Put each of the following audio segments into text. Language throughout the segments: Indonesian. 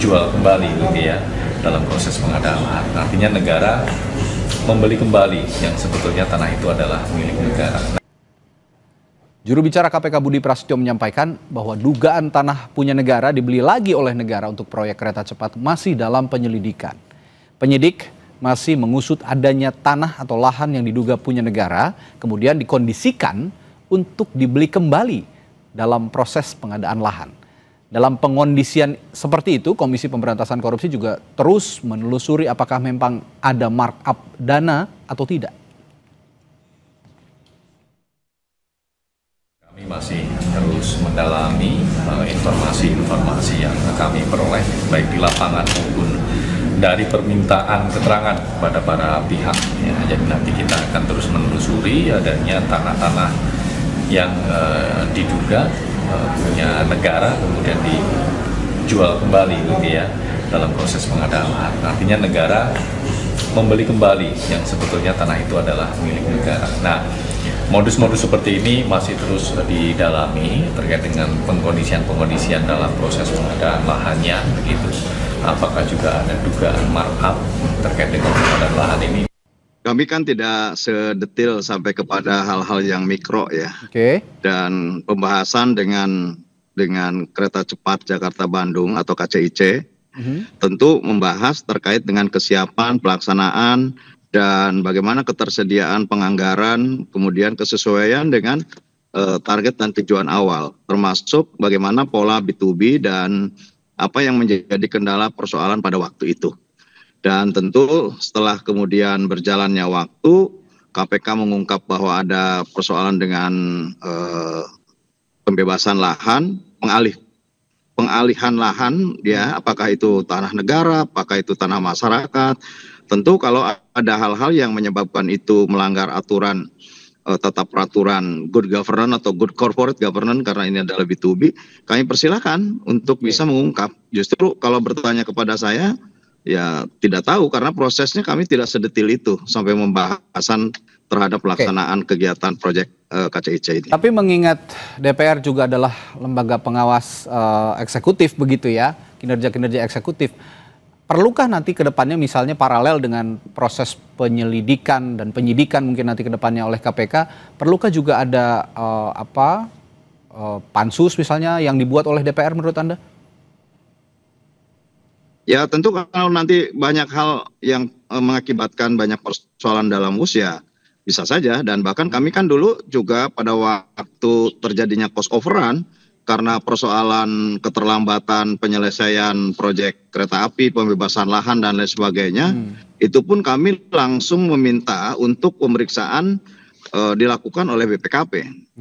dijual kembali gitu ya dalam proses pengadaan lahan. Artinya negara membeli kembali yang sebetulnya tanah itu adalah milik negara. Juru bicara KPK Budi Prasetyo menyampaikan bahwa dugaan tanah punya negara dibeli lagi oleh negara untuk proyek kereta cepat masih dalam penyelidikan. Penyidik masih mengusut adanya tanah atau lahan yang diduga punya negara, kemudian dikondisikan untuk dibeli kembali dalam proses pengadaan lahan. Dalam pengondisian seperti itu, Komisi Pemberantasan Korupsi juga terus menelusuri apakah memang ada markup dana atau tidak. Kami masih terus mendalami informasi-informasi yang kami peroleh baik di lapangan maupun dari permintaan keterangan kepada para pihak. Ya, jadi nanti kita akan terus menelusuri adanya tanah-tanah yang diduga punya negara kemudian dijual kembali gitu ya dalam proses pengadaan lahan. Artinya negara membeli kembali yang sebetulnya tanah itu adalah milik negara. Nah, modus-modus seperti ini masih terus didalami terkait dengan pengkondisian dalam proses pengadaan lahannya begitu. Apakah juga ada dugaan markup terkait dengan pengadaan lahan ini? Kami kan tidak sedetil sampai kepada hal-hal yang mikro ya. Oke. Dan pembahasan dengan kereta cepat Jakarta-Bandung atau KCIC tentu membahas terkait dengan kesiapan pelaksanaan dan bagaimana ketersediaan penganggaran, kemudian kesesuaian dengan target dan tujuan awal, termasuk bagaimana pola B2B dan apa yang menjadi kendala persoalan pada waktu itu. Dan tentu setelah kemudian berjalannya waktu, KPK mengungkap bahwa ada persoalan dengan pembebasan lahan, pengalihan lahan, ya, apakah itu tanah negara, apakah itu tanah masyarakat. Tentu kalau ada hal-hal yang menyebabkan itu melanggar aturan tata peraturan good governance atau good corporate governance karena ini adalah B2B, kami persilakan untuk bisa mengungkap. Justru kalau bertanya kepada saya, ya tidak tahu karena prosesnya kami tidak sedetil itu sampai pembahasan terhadap pelaksanaan kegiatan proyek KCIC ini. Tapi mengingat DPR juga adalah lembaga pengawas eksekutif begitu ya, kinerja-kinerja eksekutif, perlukah nanti ke depannya misalnya paralel dengan proses penyelidikan dan penyidikan mungkin nanti ke depannya oleh KPK, perlukah juga ada pansus misalnya yang dibuat oleh DPR menurut Anda? Ya tentu kalau nanti banyak hal yang mengakibatkan banyak persoalan dalam usia bisa saja, dan bahkan kami kan dulu juga pada waktu terjadinya cost overrun karena persoalan keterlambatan penyelesaian proyek kereta api, pembebasan lahan dan lain sebagainya, itu pun kami langsung meminta untuk pemeriksaan dilakukan oleh BPKP.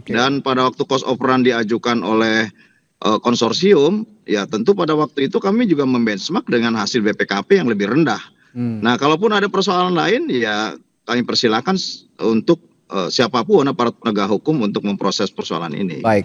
Dan pada waktu cost overrun diajukan oleh konsorsium, ya tentu pada waktu itu kami juga membenchmark dengan hasil BPKP yang lebih rendah. Nah, kalaupun ada persoalan lain, ya kami persilakan untuk siapapun aparat penegak hukum untuk memproses persoalan ini. Baik.